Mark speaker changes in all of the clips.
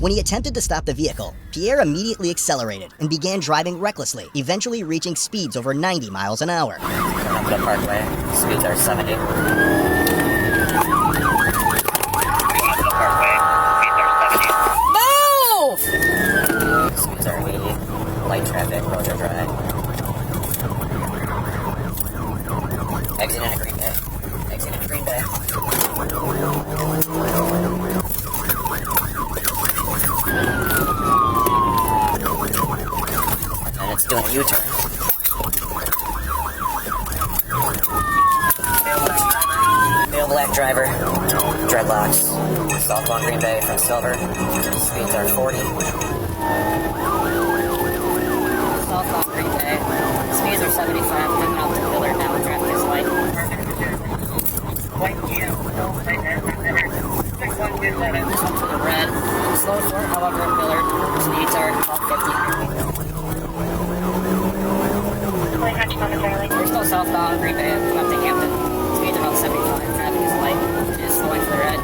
Speaker 1: When he attempted to stop the vehicle, Pierre immediately accelerated and began driving recklessly, eventually reaching speeds over 90 miles an hour.
Speaker 2: Coming up the parkway, speeds are 70.
Speaker 3: Move!
Speaker 2: Speeds are 80. Light traffic, roads are dry. Exit into Green Bay. Exit into Green Bay. And it's doing a U-turn. Male black driver. Dreadlocks. Southbound Green Bay from Silver. Speeds are 40. Southbound Green Bay. Speeds are 75. Coming out to the other now. Traffic is light. This one to the red. Slow short, however, in Millard. Speeds are about 50. We're still southbound Green Bay. Coming up to Hampton. Speeds are about 75. Traffic is light. It is slowing for the red.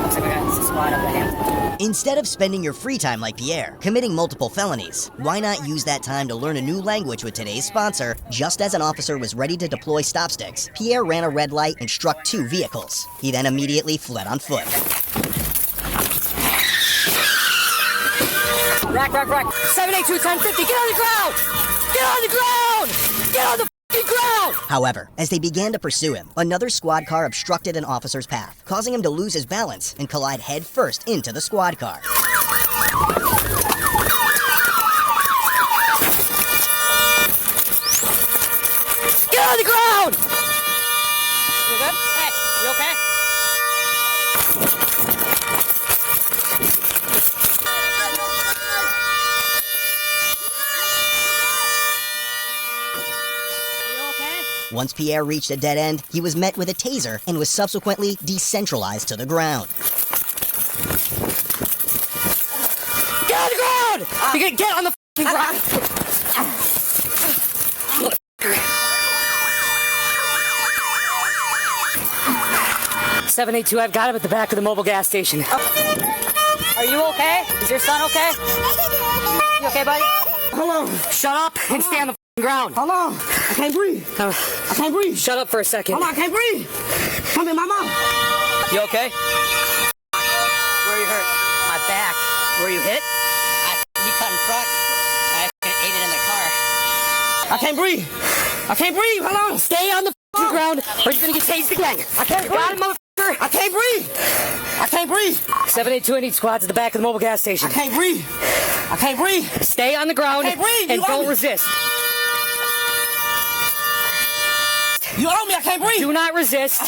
Speaker 2: Looks like we got a squad up at Hampton.
Speaker 1: Instead of spending your free time like Pierre, committing multiple felonies, why not use that time to learn a new language with today's sponsor? Just as an officer was ready to deploy stop sticks, Pierre ran a red light and struck 2 vehicles. He then immediately fled on foot.
Speaker 3: Rack. 782 1050. Get on the ground! Get on the ground! Get on the f***ing ground!
Speaker 1: However, as they began to pursue him, another squad car obstructed an officer's path, causing him to lose his balance and collide head first into the squad car.
Speaker 3: Get on the ground! You good? Hey, you okay?
Speaker 1: Once Pierre reached a dead end, he was met with a taser and was subsequently decentralized to the ground.
Speaker 3: Get on the ground! You can get on the f***ing ground! 782, I've got him at the back of the mobile gas station.
Speaker 2: Are you okay? Is your son okay? You okay, buddy?
Speaker 3: Hello. Shut up and stay on the f***ing ground.
Speaker 4: Hello. I can't breathe. I can't breathe.
Speaker 3: Shut up for a second.
Speaker 4: Hold on, I can't breathe. Come in my mouth.
Speaker 3: You okay? Where are you hurt?
Speaker 2: My back.
Speaker 3: Were you hit?
Speaker 2: He cut in front. I ate it in the car.
Speaker 4: I can't breathe. I can't breathe. Hello.
Speaker 3: Stay on the f***ing ground or you're gonna get tased again.
Speaker 4: I can't breathe.
Speaker 3: Got it, motherfucker?
Speaker 4: I can't breathe. I can't breathe.
Speaker 3: 782, I need squads at the back of the mobile gas station.
Speaker 4: I can't breathe. I can't breathe.
Speaker 3: Stay on the ground
Speaker 4: I can't breathe.
Speaker 3: and
Speaker 4: You
Speaker 3: don't
Speaker 4: owe me.
Speaker 3: resist.
Speaker 4: You owe me. I can't breathe.
Speaker 3: Do not resist.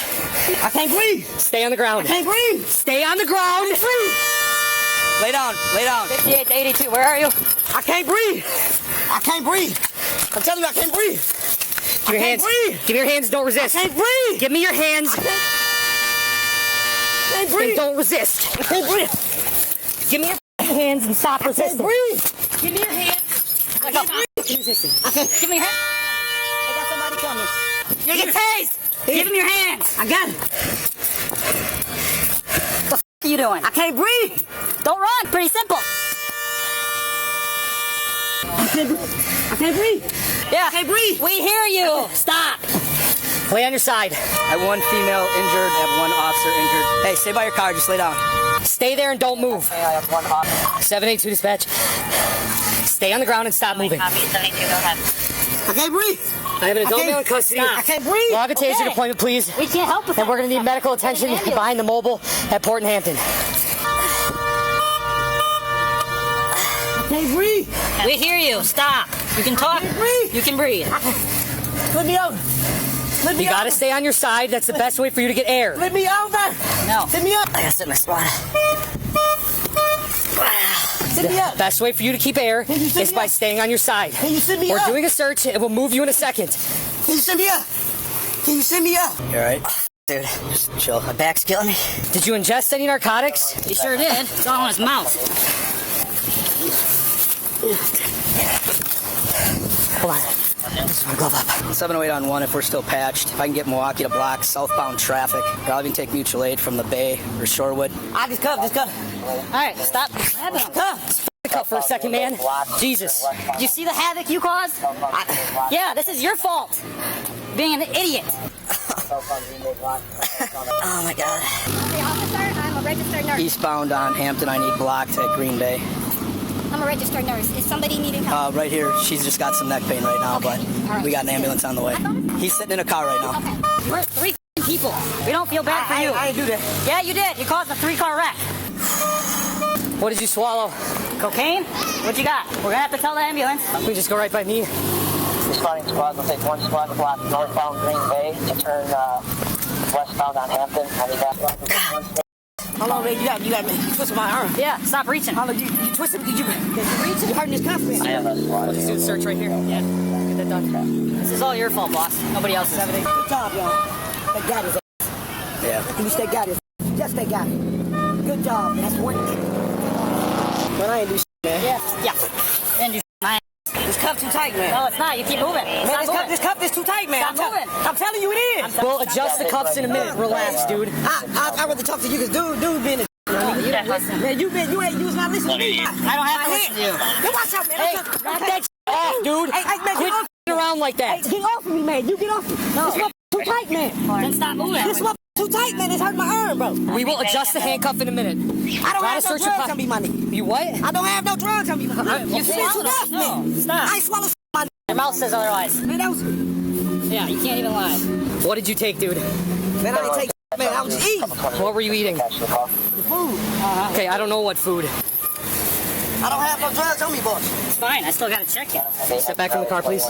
Speaker 4: I can't breathe.
Speaker 3: Stay on the ground.
Speaker 4: I can't breathe.
Speaker 3: Stay on the ground.
Speaker 2: Lay down. 58 to 82. Where are you?
Speaker 4: I can't breathe. I can't breathe. I'm telling you, I can't breathe.
Speaker 3: Give me your hands.
Speaker 4: Breathe.
Speaker 3: Give me your hands. Don't resist.
Speaker 4: I can't breathe.
Speaker 3: Give me your hands.
Speaker 4: I can't
Speaker 3: And
Speaker 4: breathe.
Speaker 3: don't resist.
Speaker 4: I can't breathe.
Speaker 3: Give me your hands and stop
Speaker 4: I can't
Speaker 3: resisting.
Speaker 4: breathe.
Speaker 3: Give me your hands.
Speaker 4: I can't breathe.
Speaker 3: Resisting.
Speaker 4: I can't.
Speaker 3: Give me your hands.
Speaker 4: I got somebody coming.
Speaker 3: You're gonna get tased. Give him your hands.
Speaker 4: I got it.
Speaker 2: What are you doing?
Speaker 4: I can't breathe.
Speaker 2: Don't run. Pretty simple.
Speaker 4: I can't breathe.
Speaker 2: Yeah.
Speaker 4: I can't breathe.
Speaker 2: We hear you. Stop.
Speaker 3: Lay on your side.
Speaker 5: I have 1 female injured, I have 1 officer injured. Hey, stay by your car, just lay down.
Speaker 3: Stay there and don't move.
Speaker 2: Hey, I have 1 officer.
Speaker 3: 782 dispatch. Stay on the ground and stop moving.
Speaker 2: Copy. 72. Go ahead.
Speaker 4: I can't breathe.
Speaker 3: I have an adult
Speaker 4: Okay.
Speaker 3: male in custody.
Speaker 4: I can't breathe.
Speaker 3: Log a taser
Speaker 2: Okay.
Speaker 3: deployment, please.
Speaker 2: We can't help with
Speaker 3: And
Speaker 2: that.
Speaker 3: we're going to need medical attention behind the mobile at Port and Hampton.
Speaker 4: I can't breathe.
Speaker 2: We hear you. Stop. You can talk.
Speaker 4: breathe.
Speaker 2: You can breathe.
Speaker 4: Let me out. Let me
Speaker 3: You got to
Speaker 4: out.
Speaker 3: stay on your side. That's the best way for you to get air.
Speaker 4: Let me out there.
Speaker 2: No.
Speaker 4: Let me up.
Speaker 2: I gotta sit in my spot.
Speaker 4: Let me up.
Speaker 3: Best way for you to keep air
Speaker 4: Can you sit
Speaker 3: is
Speaker 4: me
Speaker 3: by
Speaker 4: up?
Speaker 3: staying on your side.
Speaker 4: Can you sit me
Speaker 3: We're
Speaker 4: up?
Speaker 3: doing a search and we'll move you in a second.
Speaker 4: Can you send me up? Can you send me up?
Speaker 5: You alright?
Speaker 2: Dude, just chill. My back's killing me.
Speaker 3: Did you ingest any narcotics?
Speaker 2: He sure did. It's all in his mouth.
Speaker 3: Hold on. Just want to glove up.
Speaker 5: 708 on 1 if we're still patched. If I can get Milwaukee to block southbound traffic, or I'll even take mutual aid from the Bay or Shorewood.
Speaker 4: I just cut.
Speaker 3: Alright, stop grabbing him. The cup for a second, man. Jesus. You see the havoc you caused? Yeah, this is your fault. Being an idiot.
Speaker 1: Oh my God.
Speaker 6: Okay, officer, I'm a registered nurse.
Speaker 5: Eastbound on Hampton, I need blocked at Green Bay.
Speaker 6: I'm a registered nurse. Is somebody needing help?
Speaker 5: Right here. She's just got some neck pain right now,
Speaker 6: Okay.
Speaker 5: but
Speaker 6: All right.
Speaker 5: we got an ambulance on the way. He's sitting in a car right now.
Speaker 6: Okay.
Speaker 3: We're 3 people. We don't feel bad for you.
Speaker 4: I didn't do that.
Speaker 3: Yeah, you did. You caused a 3-car wreck. What did you swallow? Cocaine? What you got? We're gonna have to tell the ambulance. We just go right by me.
Speaker 7: Responding squad will take one squad block northbound Green Bay to turn westbound on Hampton. I need that squad to take one step.
Speaker 4: Hold on, man. You got me. You twisted my arm.
Speaker 3: Yeah, stop reaching.
Speaker 4: Hold on, you twisted me. You hurting this cuff, man.
Speaker 7: I have a squad.
Speaker 3: Let's do the search right here. Yeah, get that done. This is all your fault, boss. Nobody else's.
Speaker 4: Good job, y'all. That got his ass.
Speaker 5: Yeah.
Speaker 4: You stay got his. Just stay got it. Good job. That's one. Man, I ain't do shit, man.
Speaker 3: Yeah. And you my
Speaker 4: This cuff too tight, man.
Speaker 3: No, it's not. You keep moving.
Speaker 4: Man,
Speaker 3: Stop moving.
Speaker 4: this cuff is too tight, man.
Speaker 3: Stop moving.
Speaker 4: I'm telling you it is.
Speaker 3: We'll adjust the cuffs in a minute. Relax, dude.
Speaker 4: I'd rather talk to you because dude being a
Speaker 3: You don't listen.
Speaker 4: man, you was not listening to me.
Speaker 3: I don't have to listen to you.
Speaker 4: Hey, watch out, man.
Speaker 3: Hey, knock that off, dude.
Speaker 4: Hey, man,
Speaker 3: Quit
Speaker 4: get off.
Speaker 3: around like
Speaker 4: Hey,
Speaker 3: that.
Speaker 4: get off of me, man. You get off.
Speaker 3: No.
Speaker 4: This too tight, man.
Speaker 3: Then stop moving.
Speaker 4: This too tight, man. It's hurting my arm, bro.
Speaker 3: We will adjust the handcuff in a minute.
Speaker 4: I don't
Speaker 3: Try
Speaker 4: have
Speaker 3: to
Speaker 4: no
Speaker 3: search your
Speaker 4: drugs on me, my nigga.
Speaker 3: You what?
Speaker 4: I don't have no drugs on me. You
Speaker 3: see,
Speaker 4: too rough,
Speaker 3: no,
Speaker 4: man.
Speaker 3: stop.
Speaker 4: I swallow my
Speaker 3: Your mouth says otherwise.
Speaker 4: man. That was
Speaker 3: Yeah, you can't even lie. What did you take, dude?
Speaker 4: man. I didn't take man. I was just eating
Speaker 3: What were you eating?
Speaker 7: Catch the call.
Speaker 4: food.
Speaker 3: Okay, I don't know what food.
Speaker 4: I don't have no drugs on me, boss.
Speaker 3: It's fine. I still gotta check you. Step back from the car, please.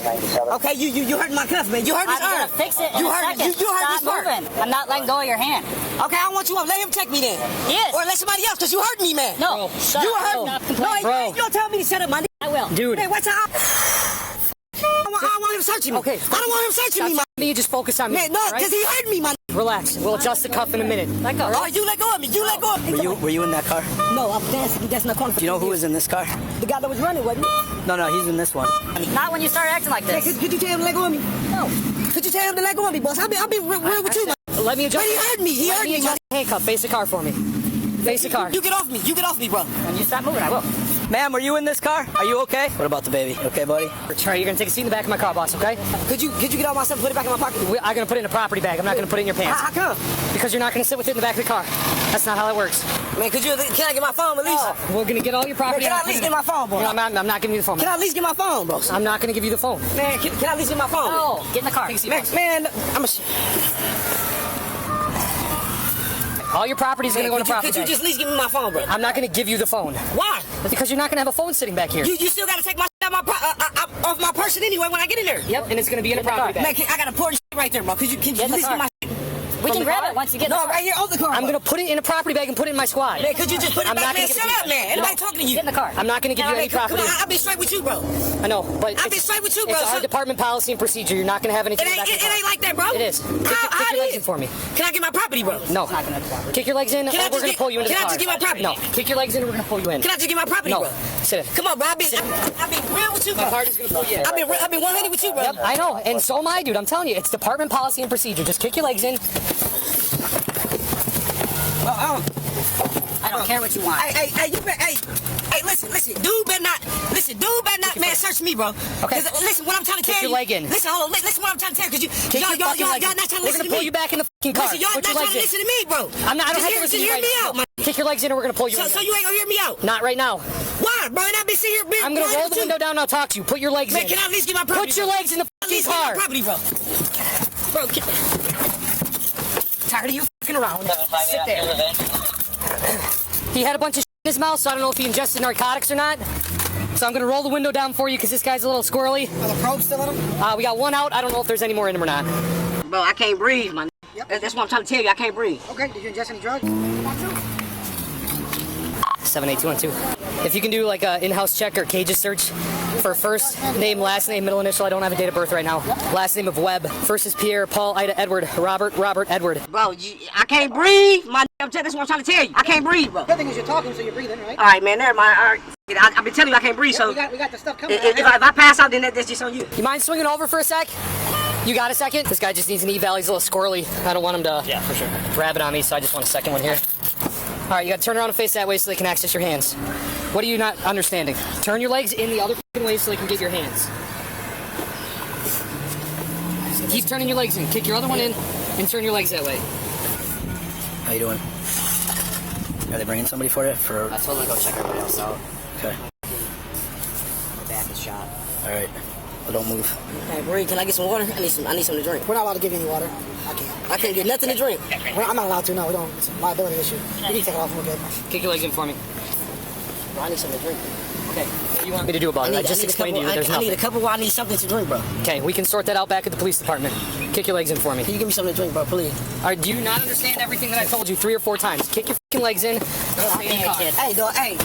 Speaker 4: Okay, you hurting my cuff, man. You hurting
Speaker 3: I'm
Speaker 4: his
Speaker 3: gonna
Speaker 4: arm.
Speaker 3: fix it in
Speaker 4: You
Speaker 3: a
Speaker 4: hurt
Speaker 3: second.
Speaker 4: you hurt
Speaker 3: Stop
Speaker 4: his arm.
Speaker 3: moving. I'm not letting go of your hand.
Speaker 4: Okay, I want you up. Let him check me then.
Speaker 3: Yes.
Speaker 4: Or let somebody else, because you hurting me, man.
Speaker 3: No, shut
Speaker 4: You
Speaker 3: up.
Speaker 4: hurt me.
Speaker 3: Stop
Speaker 4: No,
Speaker 3: complaining.
Speaker 4: you
Speaker 3: Bro.
Speaker 4: don't tell me to shut up, my nigga.
Speaker 3: I will.
Speaker 4: Dude. Hey, what's up? I don't want him searching me.
Speaker 3: Okay.
Speaker 4: I don't want him searching me,
Speaker 3: You just focus on me.
Speaker 4: man. No,
Speaker 3: all right?
Speaker 4: because he hurt me, my nigga.
Speaker 3: Relax. We'll adjust the cuff in a minute. Let go.
Speaker 4: Oh, you let go of me. You let go of me.
Speaker 5: Were you in that car?
Speaker 4: No, I'm dancing. That's not calling for
Speaker 5: Do you know who was in this car?
Speaker 4: the guy that was running, wasn't he?
Speaker 5: No, he's in this one.
Speaker 3: Not when you start acting like
Speaker 4: Hey,
Speaker 3: this.
Speaker 4: could you tell him to let go of me?
Speaker 3: No.
Speaker 4: Could you tell him to let go of me, boss? I'll be real with you, man.
Speaker 3: Let me adjust.
Speaker 4: But he hurt me. He
Speaker 3: Let
Speaker 4: hurt
Speaker 3: me
Speaker 4: me,
Speaker 3: adjust the handcuff. Face the car for me. Face the car.
Speaker 4: You get off me. You get off me, bro.
Speaker 3: When you stop moving, I will.
Speaker 5: Ma'am, were you in this car? Are you okay? What about the baby? Okay, buddy?
Speaker 3: Try. You're gonna take a seat in the back of my car, boss. Okay?
Speaker 4: Could you get all my stuff and put it back in my pocket?
Speaker 3: I'm gonna put it in a property bag. I'm not gonna put it in your pants.
Speaker 4: How come?
Speaker 3: Because you're not gonna sit with it in the back of the car. That's not how that works.
Speaker 4: Man, can I get my phone at least?
Speaker 3: We're gonna get all your property.
Speaker 4: Man, can I
Speaker 3: out
Speaker 4: at least
Speaker 3: and
Speaker 4: get my phone, boy?
Speaker 3: No, I'm not giving you the phone.
Speaker 4: Can I at least get my phone, boss?
Speaker 3: I'm not gonna give you the phone.
Speaker 4: Man, can I at least get my phone?
Speaker 3: No, get in the car.
Speaker 4: Man, I'm a.
Speaker 3: All your property is gonna go in a property
Speaker 4: Could you
Speaker 3: bag.
Speaker 4: just at least give me my phone, bro?
Speaker 3: I'm not gonna give you the phone.
Speaker 4: Why?
Speaker 3: Because you're not gonna have a phone sitting back here.
Speaker 4: You still gotta take my shit out off my person anyway when I get in there.
Speaker 3: Yep, and it's gonna be in a property
Speaker 4: Man,
Speaker 3: bag.
Speaker 4: I got a important shit right there, bro. Can you
Speaker 3: Get in
Speaker 4: at
Speaker 3: the
Speaker 4: least
Speaker 3: car.
Speaker 4: get my shit?
Speaker 3: We can
Speaker 4: the
Speaker 3: grab
Speaker 4: car?
Speaker 3: it once you get in the
Speaker 4: No,
Speaker 3: car.
Speaker 4: right here on the car.
Speaker 3: I'm
Speaker 4: bro.
Speaker 3: gonna put it in a property bag and put it in my squad.
Speaker 4: Man, could you just put it
Speaker 3: I'm
Speaker 4: back,
Speaker 3: not
Speaker 4: man?
Speaker 3: gonna give
Speaker 4: Shut
Speaker 3: it to
Speaker 4: up,
Speaker 3: you.
Speaker 4: man. Anybody
Speaker 3: No.
Speaker 4: talking to you?
Speaker 3: Get in the car. I'm not gonna give you
Speaker 4: Man,
Speaker 3: any
Speaker 4: come
Speaker 3: property.
Speaker 4: on, I've been straight with you, bro.
Speaker 3: I know, but
Speaker 4: I've been straight with you, bro.
Speaker 3: It's our department policy and procedure. You're not gonna have anything
Speaker 4: It
Speaker 3: in the
Speaker 4: ain't,
Speaker 3: back of the
Speaker 4: it
Speaker 3: car.
Speaker 4: ain't like that, bro.
Speaker 3: It is. Kick
Speaker 4: How
Speaker 3: your legs
Speaker 4: it
Speaker 3: in
Speaker 4: is?
Speaker 3: for me.
Speaker 4: Can I get my property, bro?
Speaker 3: No. Kick your legs in, or
Speaker 4: Can I
Speaker 3: we're
Speaker 4: just
Speaker 3: gonna
Speaker 4: get-
Speaker 3: pull you into the
Speaker 4: can I
Speaker 3: car.
Speaker 4: just get my property?
Speaker 3: No. Kick your legs in, or we're gonna pull you in.
Speaker 4: Can I just get my property,
Speaker 3: No.
Speaker 4: bro?
Speaker 3: Sit in.
Speaker 4: Come on, bro. I've been real with you, bro.
Speaker 3: My party's gonna pull you in.
Speaker 4: I've been 100 with you, bro.
Speaker 3: Yep, I know, and so am I, dude. I'm telling you, it's department policy and procedure. Just kick your legs in. I don't care what you want.
Speaker 4: Hey, listen, dude better not, man, search me, bro.
Speaker 3: Okay.
Speaker 4: 'Cause, listen, what I'm trying to
Speaker 3: Kick
Speaker 4: tell
Speaker 3: your
Speaker 4: you.
Speaker 3: leg in.
Speaker 4: Listen, hold on, listen what I'm trying to tell you, because
Speaker 3: Kick your
Speaker 4: y'all
Speaker 3: fucking legs in.
Speaker 4: not trying to
Speaker 3: We're
Speaker 4: listen
Speaker 3: gonna
Speaker 4: to
Speaker 3: pull
Speaker 4: me.
Speaker 3: you back in the fucking car.
Speaker 4: Listen, y'all
Speaker 3: Put
Speaker 4: not
Speaker 3: your
Speaker 4: trying
Speaker 3: legs
Speaker 4: to
Speaker 3: in.
Speaker 4: listen to me, bro.
Speaker 3: I don't have to
Speaker 4: Just
Speaker 3: listen to you
Speaker 4: hear
Speaker 3: right
Speaker 4: me
Speaker 3: now.
Speaker 4: out, man.
Speaker 3: Kick your legs in, or we're gonna pull you in.
Speaker 4: So you ain't gonna hear me out.
Speaker 3: Not right now.
Speaker 4: Why, bro? And I've been sitting here,
Speaker 3: I'm gonna roll the window down and I'll talk to you. Put your legs
Speaker 4: Man,
Speaker 3: in.
Speaker 4: can I at least get my property?
Speaker 3: Put your legs in the
Speaker 4: At
Speaker 3: fucking
Speaker 4: least get my
Speaker 3: car.
Speaker 4: property, bro. Bro,
Speaker 3: Tired of you fucking around. Sit there. He had a bunch of shit in his mouth, so I don't know if he ingested narcotics or not. So I'm gonna roll the window down for you because this guy's a little squirrely.
Speaker 4: Are the probes still in him?
Speaker 3: We got one out. I don't know if there's any more in him or not.
Speaker 4: Bro, I can't breathe, man. Yep. That's what I'm trying to tell you. I can't breathe.
Speaker 6: Okay, did you ingest any drugs?
Speaker 3: 78212. If you can do like a in-house check or cages search for first name, last name, middle initial. I don't have a date of birth right now. Last name of Webb. First is Pierre, Paul, Ida, Edward, Robert, Edward.
Speaker 4: Bro, I can't breathe, my. That's what I'm trying to tell you. I can't breathe, bro.
Speaker 6: Good thing is you're talking, so you're breathing, right?
Speaker 4: All right, man. Never mind. All right. I've been telling you I can't breathe, so
Speaker 6: We got the stuff coming.
Speaker 4: if I pass out, then that's just on you.
Speaker 3: You mind swinging over for a sec? You got a second? This guy just needs an eval. He's a little squirrely. I don't want him to
Speaker 5: Yeah, for sure.
Speaker 3: grab it on me, so I just want a second one here. All right, you got to turn around and face that way so they can access your hands. What are you not understanding? Turn your legs in the other way so they can get your hands. Keep turning your legs in. Kick your other one in and turn your legs that way.
Speaker 5: How you doing? Are they bringing somebody for you?
Speaker 2: I told them to go check everybody else out.
Speaker 5: Okay.
Speaker 2: My back is shot.
Speaker 5: All right. Well, don't move.
Speaker 4: Hey, Marie, can I get some water? I need something to drink. We're not allowed to give you any water. I can't get nothing to drink. I'm not allowed to. No, we don't. It's a liability issue. You need to take it off when we're good.
Speaker 3: Kick your legs in for me.
Speaker 4: Bro, I need something to drink.
Speaker 3: Okay. What do you want me to do about it? I just explained to you there's nothing.
Speaker 4: I need a couple. I need something to drink, bro.
Speaker 3: Okay, we can sort that out back at the police department. Kick your legs in for me.
Speaker 4: Can you give me something to drink, bro, please?
Speaker 3: All right, do you not understand everything that I told you 3 or 4 times? Kick your fucking legs in.
Speaker 4: Hey, dog, hey.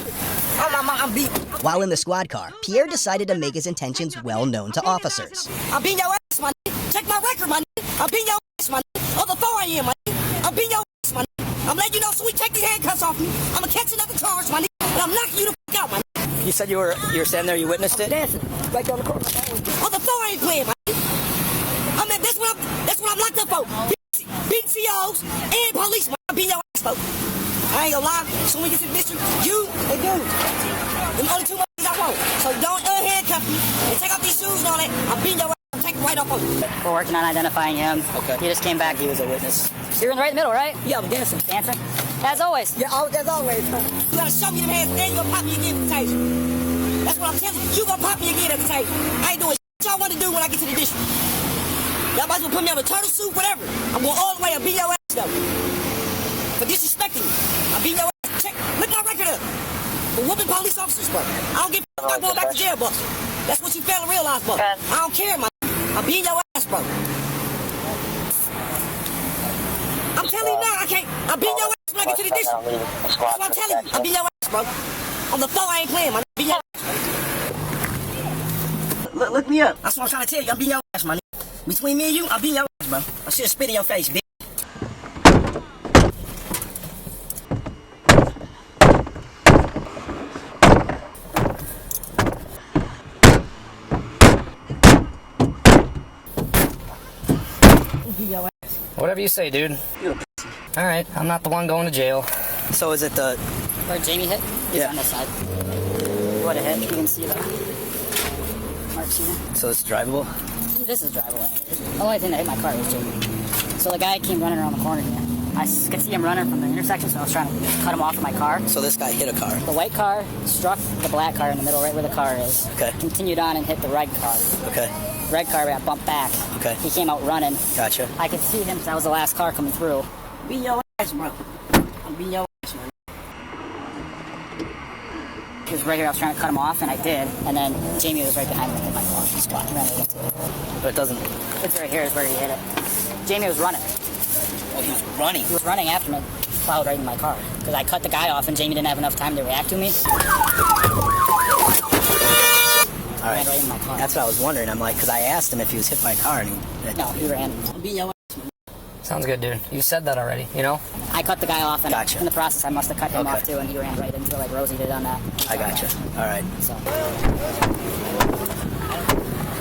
Speaker 4: I'm beat.
Speaker 1: While in the squad car, Pierre decided to make his intentions well known to officers.
Speaker 4: I'm beating your ass, man. Check my record, man. I'm beating your ass, man. On the 4 a.m., man. I'm beating your ass, man. I'm letting you know, so we take these handcuffs off me. I'm gonna catch another charge, man. And I'm knocking you the fuck out, man.
Speaker 5: You said you were standing there. You witnessed it.
Speaker 4: Dancing right down the corner. On the 4 ain't playing, man. I mean, that's what I'm locked up for. Beating COs and police, man. I'm beating your ass, folks. I ain't gonna lie. So when we get to the district, you and dude. Them only 2 months I want. So don't handcuff me and take off these shoes and all that. I'm beating your ass. I'm taking right off on you.
Speaker 2: We're working on identifying him.
Speaker 5: Okay.
Speaker 2: He just came back.
Speaker 5: He was a witness.
Speaker 2: You're in the right middle, right?
Speaker 4: Yeah, I'm dancing.
Speaker 2: Dancing? As always.
Speaker 4: Yeah, as always. You gotta show me them hands and you gonna pop me again with the taser. That's what I'm telling you. You gonna pop me again at the taser. I ain't doing shit y'all want to do when I get to the district. Y'all might as well put me on a turtle suit, whatever. I'm going all the way. I'm beating your ass, though. For disrespecting me. I'm beating your ass. Check. Look my record up. For whooping police officers, bro. I don't give a fuck going back to jail, bro. That's what you fail to realize, bro. I don't care, man. I'm beating your ass, bro. I'm telling you now, I can't. I'm beating your ass when I get to the district. That's what I'm telling you. I'm beating your ass, bro. On the 4, I ain't playing, man. I'm beating your ass. Look me up. That's what I'm trying to tell you. I'm beating your ass, man. Between me and you, I'm beating your ass, bro. I should spit in your face, bitch.
Speaker 3: Whatever you say, dude. All right, I'm not the one going to jail.
Speaker 5: So is it the?
Speaker 2: Where Jamie hit? He's
Speaker 5: Yeah.
Speaker 2: on this side. What a hit. You can see the marks here.
Speaker 5: So it's drivable.
Speaker 2: This is driveway. The only thing that hit my car was Jamie. So the guy came running around the corner here. I could see him running from the intersection, so I was trying to cut him off of my car.
Speaker 5: So this guy hit a car.
Speaker 2: The white car struck the black car in the middle, right where the car is.
Speaker 5: Okay.
Speaker 2: Continued on and hit the red car.
Speaker 5: Okay.
Speaker 2: Red car got bumped back.
Speaker 5: Okay.
Speaker 2: He came out running.
Speaker 5: Gotcha.
Speaker 2: I could see him because that was the last car coming through.
Speaker 4: Beating your ass, bro. I'm beating your ass, man.
Speaker 2: He was right here. I was trying to cut him off, and I did. And then Jamie was right behind me and hit my car. He squat and ran right into it.
Speaker 5: But it doesn't.
Speaker 2: It's right here is where he hit it. Jamie was running.
Speaker 5: Oh, he was running.
Speaker 2: He was running after me, plowed right in my car. Because I cut the guy off, and Jamie didn't have enough time to react to me.
Speaker 5: All right.
Speaker 2: Ran right in my car.
Speaker 5: That's what I was wondering. I'm like, because I asked him if he was hit by a car, and he.
Speaker 2: No, he ran.
Speaker 4: I'm beating your ass.
Speaker 3: Sounds good, dude. You said that already, you know?
Speaker 2: I cut the guy off, and
Speaker 5: Gotcha.
Speaker 2: in the process, I must have cut him
Speaker 5: Okay.
Speaker 2: off too, and he ran right into it like Rosie did on that.
Speaker 5: I gotcha. All right.
Speaker 2: So,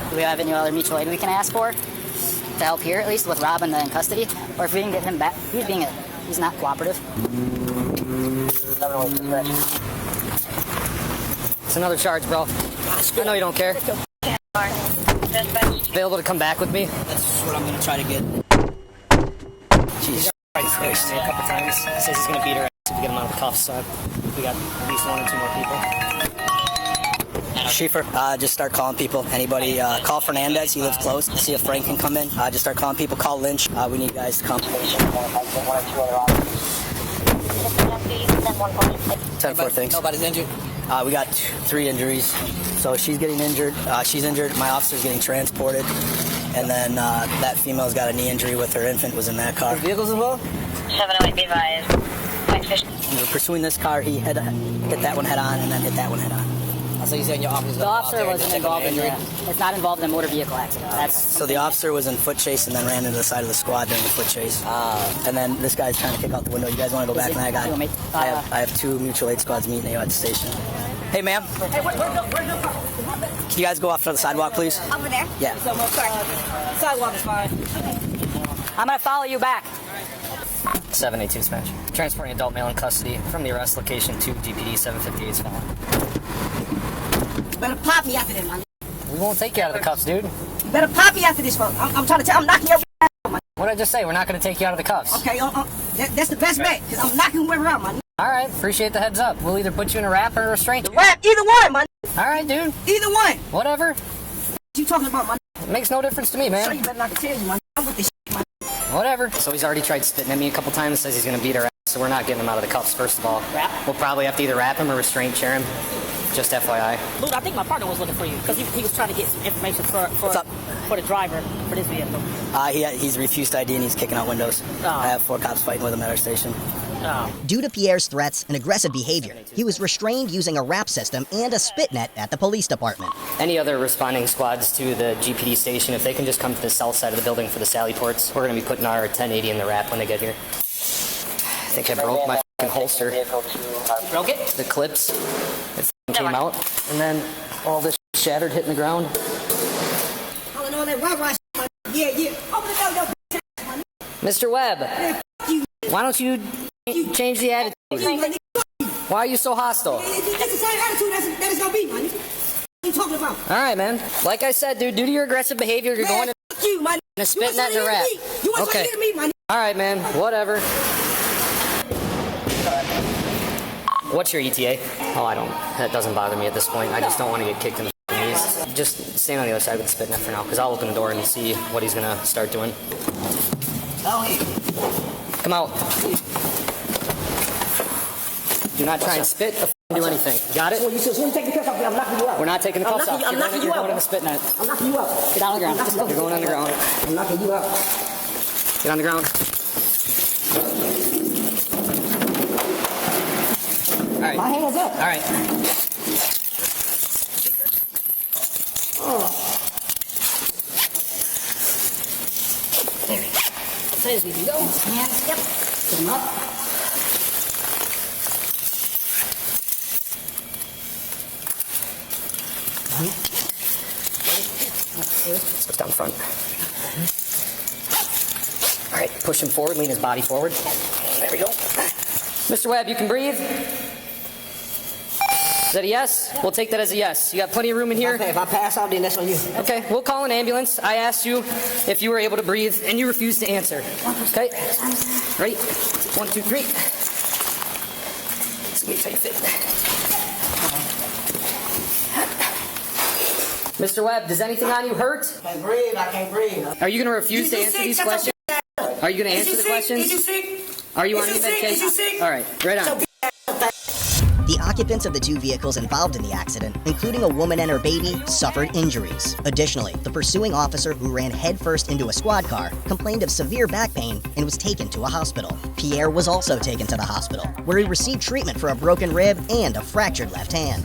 Speaker 2: do we have any other mutual aid we can ask for to help here, at least with Robin in custody, or if we can get him back? He's not cooperative.
Speaker 3: It's another charge, bro. I know you don't care. Available to come back with me?
Speaker 5: That's what I'm gonna try to get. Jeez.
Speaker 3: Right first. A couple times. He says he's gonna beat her ass if we get him out of the cuffs, so we got at least 1 or 2 more people.
Speaker 5: Schieffer, just start calling people. Anybody, call Fernandez. He lives close. See if Frank can come in. Just start calling people. Call Lynch. We need guys to come. 10-4 things.
Speaker 4: Nobody's injured.
Speaker 5: We got 3 injuries. So she's getting injured. She's injured. My officer's getting transported. And then that female's got a knee injury with her infant was in that car.
Speaker 4: Vehicles involved?
Speaker 7: 708, be advised.
Speaker 5: We were pursuing this car. He hit that one head on and then hit that one head on.
Speaker 4: So you saying your officer?
Speaker 2: The officer wasn't involved in that. It's not involved in a motor vehicle accident. That's
Speaker 5: So the officer was in foot chase and then ran into the side of the squad during the foot chase. And then this guy's trying to kick out the window. You guys want to go back? And I have 2 mutual aid squads meeting at the station. Hey, ma'am.
Speaker 6: Hey, where's the
Speaker 5: Can you guys go off to the sidewalk, please?
Speaker 6: over there?
Speaker 5: Yeah.
Speaker 6: So, sorry. Sidewalk is fine.
Speaker 2: I'm gonna follow you back.
Speaker 3: 782 Spanish. Transporting adult male in custody from the arrest location to GPD 758 Smaller.
Speaker 4: Better pop me after this, man.
Speaker 3: We won't take you out of the cuffs, dude.
Speaker 4: You better pop me after this, bro. I'm trying to tell. I'm knocking your ass out, man.
Speaker 3: What did I just say? We're not going to take you out of the cuffs.
Speaker 4: Okay, that's the best bet, because I'm knocking whoever out, man.
Speaker 3: All right, appreciate the heads up. We'll either put you in a wrap or a restraint.
Speaker 4: Rap, either one, man.
Speaker 3: All right, dude.
Speaker 4: Either one.
Speaker 3: Whatever.
Speaker 4: What you talking about, man?
Speaker 3: It makes no difference to me,
Speaker 4: So
Speaker 3: man.
Speaker 4: you better not tell you, man. I'm with this shit, man.
Speaker 3: Whatever. So he's already tried spitting at me a couple times, says he's going to beat our ass, so we're not getting him out of the cuffs, first of all.
Speaker 2: Wrap?
Speaker 3: We'll probably have to either wrap him or restraint chair him. Just FYI.
Speaker 2: Luke, I think my partner was looking for you because he was trying to get some information for the driver for this vehicle.
Speaker 5: He's refused ID and he's kicking out windows.
Speaker 2: Oh.
Speaker 5: I have 4 cops fighting with him at our station.
Speaker 2: Oh.
Speaker 1: Due to Pierre's threats and aggressive behavior, he was restrained using a rap system and a spit net at the police department.
Speaker 3: Any other responding squads to the GPD station, if they can just come to the south side of the building for the sally ports, we're going to be putting our 1080 in the wrap when they get here. I think I broke my fucking holster.
Speaker 2: Broke it?
Speaker 3: The clips. It came out, and then all this shattered, hitting the ground.
Speaker 4: All in all that rah-rah shit, man. Yeah. Open the door, man.
Speaker 3: Mr. Webb,
Speaker 4: You,
Speaker 3: why don't you change the attitude?
Speaker 4: man.
Speaker 3: Why are you so hostile?
Speaker 4: That's the same attitude that it's gonna be, man. What you talking about?
Speaker 3: All right, man. Like I said, dude, due to your aggressive behavior, you're going
Speaker 4: Man, fuck you, man.
Speaker 3: in a spit net and a wrap.
Speaker 4: You want
Speaker 3: Okay.
Speaker 4: something to me, man?
Speaker 3: All right, man. Whatever. What's your ETA? Oh, I don't. That doesn't bother me at this point. I just don't want to get kicked in the knees. Just stand on the other side with the spit net for now, because I'll open the door and see what he's gonna start doing. Come out. Do not try and spit or do anything. Got it?
Speaker 4: So you take the cuffs off, I'm knocking you out.
Speaker 3: We're not taking the cuffs off.
Speaker 4: I'm knocking you
Speaker 3: You're
Speaker 4: out.
Speaker 3: going in the spit net.
Speaker 4: I'm knocking you out.
Speaker 2: Get on the ground.
Speaker 3: You're going on the ground.
Speaker 4: I'm knocking you out.
Speaker 3: Get on the ground. All right.
Speaker 4: My hands up.
Speaker 3: All right.
Speaker 2: So as we go, hands, yep. Put them up.
Speaker 3: So down front. All right, push him forward, lean his body forward. There we go. Mr. Webb, you can breathe? Is that a yes? We'll take that as a yes. You got plenty of room in here?
Speaker 4: Okay, if I pass out, then that's on you.
Speaker 3: Okay, we'll call an ambulance. I asked you if you were able to breathe, and you refused to answer. Okay? Ready? 1, 2, 3. Let's get tight fit. Mr. Webb, does anything on you hurt?
Speaker 4: I can't breathe.
Speaker 3: Are you going to refuse to answer these questions? Are you going to answer the questions?
Speaker 4: Is you sick?
Speaker 3: Are you on
Speaker 4: Is
Speaker 3: any
Speaker 4: you sick?
Speaker 3: medication?
Speaker 4: Is you sick?
Speaker 3: All right, right on.
Speaker 1: The occupants of the 2 vehicles involved in the accident, including a woman and her baby, suffered injuries. Additionally, the pursuing officer who ran headfirst into a squad car complained of severe back pain and was taken to a hospital. Pierre was also taken to the hospital, where he received treatment for a broken rib and a fractured left hand.